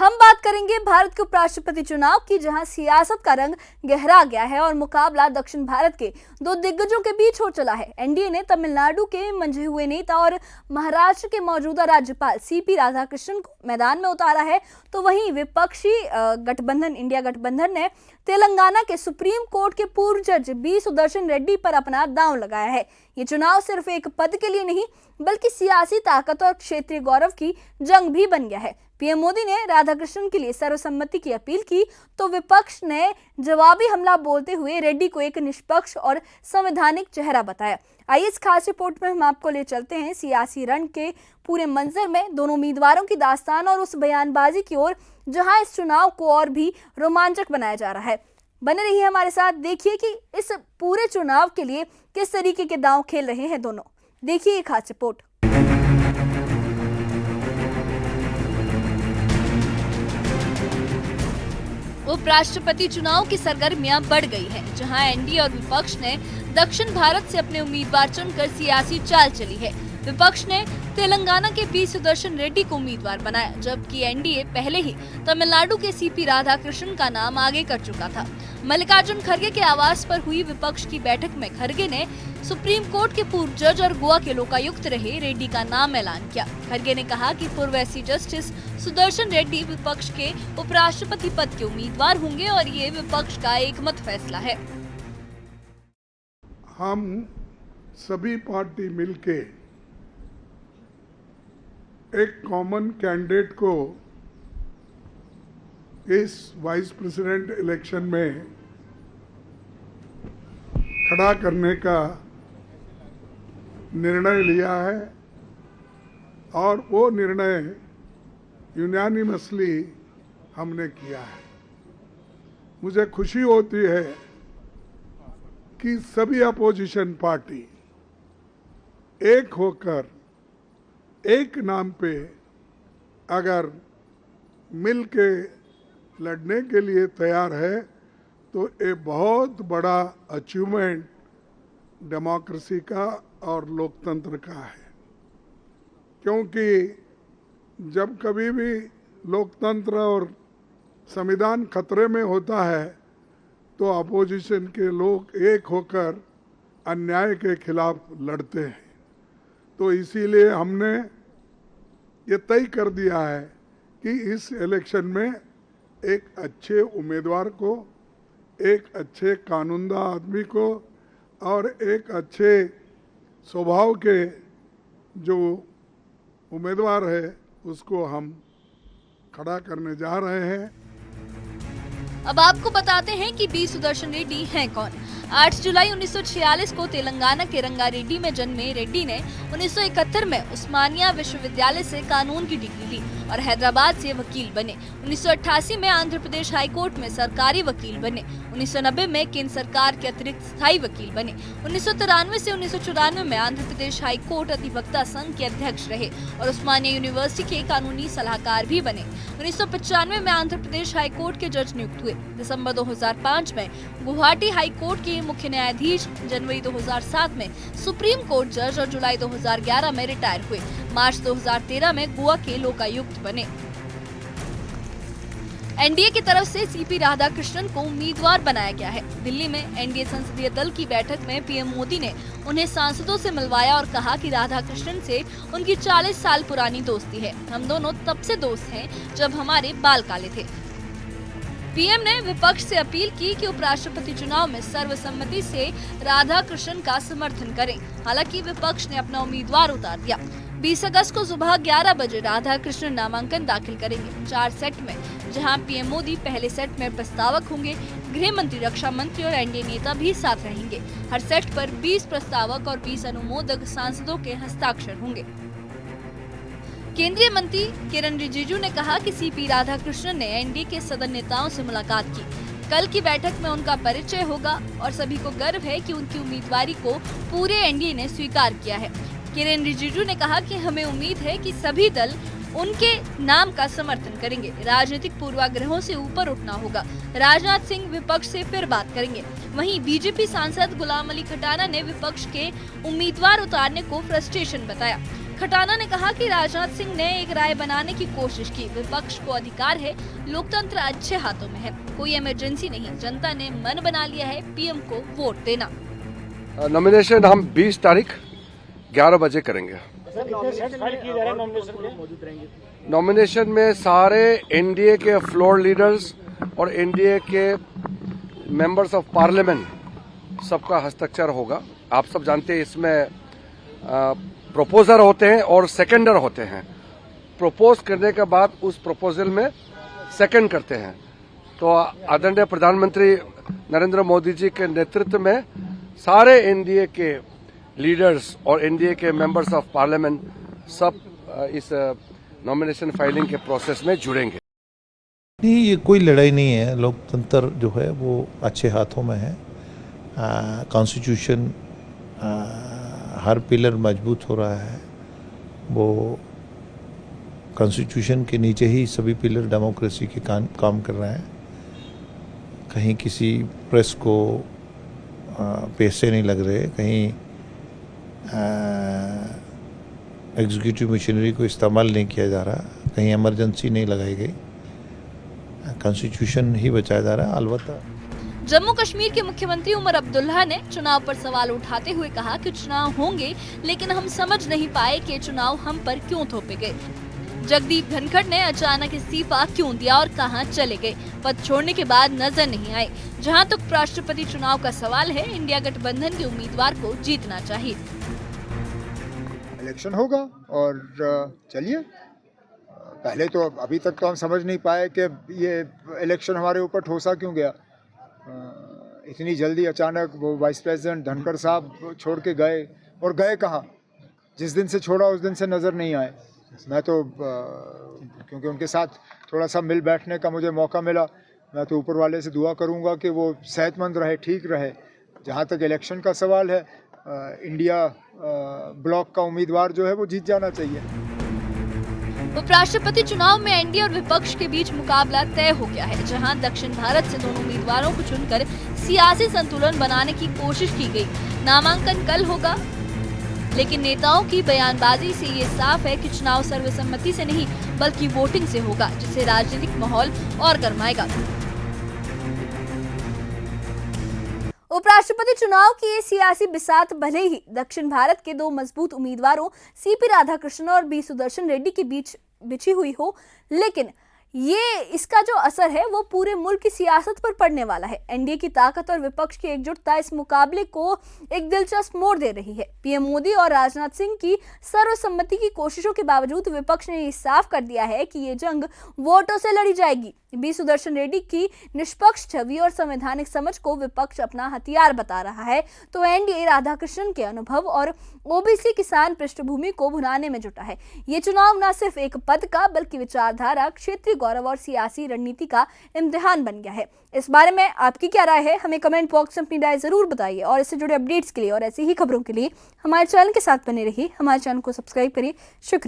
हम बात करेंगे भारत के उपराष्ट्रपति चुनाव की, जहां सियासत का रंग गहरा गया है और मुकाबला दक्षिण भारत के दो दिग्गजों के बीच हो चला है। एनडीए ने तमिलनाडु के मंझे हुए नेता और महाराष्ट्र के मौजूदा राज्यपाल सीपी राधाकृष्णन को मैदान में उतारा है, तो वहीं विपक्षी गठबंधन इंडिया गठबंधन ने तेलंगाना के सुप्रीम कोर्ट के पूर्व जज बी सुदर्शन रेड्डी पर अपना दांव लगाया है। ये चुनाव सिर्फ एक पद के लिए नहीं, बल्कि सियासी ताकत और क्षेत्रीय गौरव की जंग भी बन गया है। पीएम मोदी ने राधाकृष्णन के लिए सर्वसम्मति की अपील की, तो विपक्ष ने जवाबी हमला बोलते हुए रेड्डी को एक निष्पक्ष और संवैधानिक चेहरा बताया। आइए इस खास रिपोर्ट में हम आपको ले चलते हैं सियासी रण के पूरे मंजर में, दोनों उम्मीदवारों की दास्तान और उस बयानबाजी की ओर जहां इस चुनाव को और भी रोमांचक बनाया जा रहा है। बने रहिए हमारे साथ, देखिए कि इस पूरे चुनाव के लिए किस तरीके के दांव खेल रहे हैं दोनों। देखिए ये खास रिपोर्ट। उपराष्ट्रपति चुनाव की सरगर्मियां बढ़ गई हैं, जहां एनडीए और विपक्ष ने दक्षिण भारत से अपने उम्मीदवार चुनकर सियासी चाल चली है। विपक्ष ने तेलंगाना के पी सुदर्शन रेड्डी को उम्मीदवार बनाया, जबकि एनडीए पहले ही तमिलनाडु के सीपी राधाकृष्णन का नाम आगे कर चुका था। मल्लिकार्जुन खड़गे के आवास पर हुई विपक्ष की बैठक में खड़गे ने सुप्रीम कोर्ट के पूर्व जज और गोवा के लोकायुक्त रहे रेड्डी का नाम ऐलान किया। खड़गे ने कहा कि पूर्व एससी जस्टिस सुदर्शन रेड्डी विपक्ष के उपराष्ट्रपति पद के उम्मीदवार होंगे और ये विपक्ष का एकमत फैसला है। हम सभी पार्टी मिलके एक कॉमन कैंडिडेट को इस वाइस प्रेसिडेंट इलेक्शन में खड़ा करने का निर्णय लिया है और वो निर्णय यूनानिमसली हमने किया है। मुझे खुशी होती है कि सभी अपोजिशन पार्टी एक होकर एक नाम पे अगर मिल के लड़ने के लिए तैयार है, तो ये बहुत बड़ा अचीवमेंट डेमोक्रेसी का और लोकतंत्र का है। क्योंकि जब कभी भी लोकतंत्र और संविधान खतरे में होता है, तो अपोजिशन के लोग एक होकर अन्याय के खिलाफ लड़ते हैं। तो इसीलिए हमने ये तय कर दिया है कि इस इलेक्शन में एक अच्छे उम्मीदवार को, एक अच्छे कानूनदा आदमी को और एक अच्छे स्वभाव के जो उम्मीदवार है उसको हम खड़ा करने जा रहे हैं। अब आपको बताते हैं कि बी सुदर्शन रेड्डी हैं कौन। 8 जुलाई 1946 को तेलंगाना के रंगारेड्डी में जन्मे रेड्डी ने 1971 में उस्मानिया विश्वविद्यालय से कानून की डिग्री ली और हैदराबाद से वकील बने। 1988 में आंध्र प्रदेश हाई कोर्ट में सरकारी वकील बने। 1990 में केंद्र सरकार के अतिरिक्त स्थायी वकील बने। 1993 से 1994 में आंध्र प्रदेश हाई कोर्ट अधिवक्ता संघ के अध्यक्ष रहे और उस्मानिया यूनिवर्सिटी के कानूनी सलाहकार भी बने। 1995 में आंध्र प्रदेश हाई कोर्ट के जज नियुक्त हुए। दिसंबर 2005 में गुवाहाटी हाई कोर्ट के मुख्य न्यायाधीश, जनवरी 2007 में सुप्रीम कोर्ट जज और जुलाई 2011 में रिटायर हुए। मार्च 2013 में गोवा के लोकायुक्त बने। एनडीए की तरफ से सीपी राधाकृष्णन को उम्मीदवार बनाया गया है। दिल्ली में एनडीए संसदीय दल की बैठक में पीएम मोदी ने उन्हें सांसदों से मिलवाया और कहा कि राधाकृष्णन से उनकी 40 साल पुरानी दोस्ती है। हम दोनों तब से दोस्त हैं जब हमारे बाल काले थे। पीएम ने विपक्ष से अपील की कि उपराष्ट्रपति चुनाव में सर्वसम्मति से राधाकृष्णन का समर्थन करें। हालांकि विपक्ष ने अपना उम्मीदवार उतार दिया। 20 अगस्त को सुबह 11 बजे राधाकृष्णन नामांकन दाखिल करेंगे 4 सेट में, जहां पीएम मोदी पहले सेट में प्रस्तावक होंगे। गृह मंत्री, रक्षा मंत्री और एनडीए नेता भी साथ रहेंगे। हर सेट पर 20 प्रस्तावक और 20 अनुमोदक सांसदों के हस्ताक्षर होंगे। केंद्रीय मंत्री किरण रिजिजू ने कहा कि सीपी राधाकृष्णन ने एनडीए के सदन नेताओं से मुलाकात की। कल की बैठक में उनका परिचय होगा और सभी को गर्व है कि उनकी उम्मीदवारी को पूरे एनडीए ने स्वीकार किया है। किरण रिजिजू ने कहा कि हमें उम्मीद है कि सभी दल उनके नाम का समर्थन करेंगे। राजनीतिक पूर्वाग्रहों से ऊपर उठना होगा। राजनाथ सिंह विपक्ष से फिर बात करेंगे। वहीं बीजेपी सांसद गुलाम अली खटाना ने विपक्ष के उम्मीदवार उतारने को फ्रस्ट्रेशन बताया। खटाना ने कहा कि राजनाथ सिंह ने एक राय बनाने की कोशिश की। विपक्ष को अधिकार है, लोकतंत्र अच्छे हाथों में है, कोई इमरजेंसी नहीं। जनता ने मन बना लिया है पीएम को वोट देना। नॉमिनेशन हम 20 तारीख 11 बजे करेंगे। नॉमिनेशन में सारे एनडीए के फ्लोर लीडर्स और एनडीए के मेंबर्स ऑफ पार्लियामेंट सबका हस्ताक्षर होगा। आप सब जानते हैं इसमें प्रोपोजर होते हैं और सेकेंडर होते हैं। प्रपोज करने के बाद उस प्रपोजल में सेकंड करते हैं। तो आदरणीय प्रधानमंत्री नरेंद्र मोदी जी के नेतृत्व में सारे एनडीए के लीडर्स और एनडीए के मेंबर्स ऑफ पार्लियामेंट सब इस नॉमिनेशन फाइलिंग के प्रोसेस में जुड़ेंगे। नहीं, ये कोई लड़ाई नहीं है। लोकतंत्र जो है वो अच्छे हाथों में है। कॉन्स्टिट्यूशन हर पिलर मजबूत हो रहा है। वो कॉन्स्टिट्यूशन के नीचे ही सभी पिलर डेमोक्रेसी के काम कर रहे हैं। कहीं किसी प्रेस को पैसे नहीं लग रहे, कहीं एग्जीक्यूटिव मशीनरी को इस्तेमाल नहीं किया जा रहा, कहीं इमरजेंसी नहीं लगाई गई। कॉन्स्टिट्यूशन ही बचाया जा रहा है। अलबत्ता जम्मू कश्मीर के मुख्यमंत्री उमर अब्दुल्ला ने चुनाव पर सवाल उठाते हुए कहा कि चुनाव होंगे, लेकिन हम समझ नहीं पाए कि चुनाव हम पर क्यों थोपे गए। जगदीप धनखड़ ने अचानक इस्तीफा क्यों दिया और कहां चले गए। पद छोड़ने के बाद नजर नहीं आए। जहां तक राष्ट्रपति चुनाव का सवाल है, इंडिया गठबंधन के उम्मीदवार को जीतना चाहिए। इलेक्शन होगा और चलिए, पहले तो अभी तक तो हम समझ नहीं पाए कि ये इलेक्शन हमारे ऊपर ठोसा क्यों गया। इतनी जल्दी अचानक वो वाइस प्रेसिडेंट धनखड़ साहब छोड़ के गए, और गए कहाँ? जिस दिन से छोड़ा उस दिन से नज़र नहीं आए। मैं तो क्योंकि उनके साथ थोड़ा सा मिल बैठने का मुझे मौका मिला, मैं तो ऊपर वाले से दुआ करूंगा कि वो सेहतमंद रहे, ठीक रहे। जहाँ तक इलेक्शन का सवाल है, इंडिया ब्लॉक का उम्मीदवार जो है वो जीत जाना चाहिए। उपराष्ट्रपति चुनाव में एनडीए और विपक्ष के बीच मुकाबला तय हो गया है। जहां दक्षिण भारत से दोनों उम्मीदवारों को चुनकर सियासी संतुलन बनाने की कोशिश की गई। नामांकन कल होगा, लेकिन नेताओं की बयानबाजी से ये साफ है कि चुनाव सर्वसम्मति से नहीं बल्कि वोटिंग से होगा, जिससे राजनीतिक माहौल और गरमाएगा। उपराष्ट्रपति चुनाव की ये सियासी बिसात भले ही दक्षिण भारत के दो मजबूत उम्मीदवारों सीपी राधाकृष्णन और बी सुदर्शन रेड्डी के बीच बिछी हुई हो, लेकिन ये इसका जो असर है वो पूरे मुल्क की सियासत पर पड़ने वाला है। एनडीए की ताकत और विपक्ष की एकजुटता इस मुकाबले को एक दिलचस्प मोड़ दे रही है। पीएम मोदी और राजनाथ सिंह की सर्वसम्मति की कोशिशों के बावजूद विपक्ष ने ये साफ कर दिया है कि ये जंग वोटों से लड़ी जाएगी। बी सुदर्शन रेड्डी की निष्पक्ष छवि और संवैधानिक समझ को विपक्ष अपना हथियार बता रहा है, तो एनडीए राधाकृष्णन के अनुभव और ओबीसी किसान पृष्ठभूमि को भुनाने में जुटा है। ये चुनाव न सिर्फ एक पद का बल्कि विचारधारा, क्षेत्रीय गौरव और सियासी रणनीति का इम्तिहान बन गया है। इस बारे में आपकी क्या राय है? हमें कमेंट बॉक्स में अपनी राय जरूर बताइए, और इससे जुड़े अपडेट्स के लिए और ऐसी ही खबरों के लिए हमारे चैनल के साथ बने रहिए। हमारे चैनल को सब्सक्राइब करिए। शुक्रिया।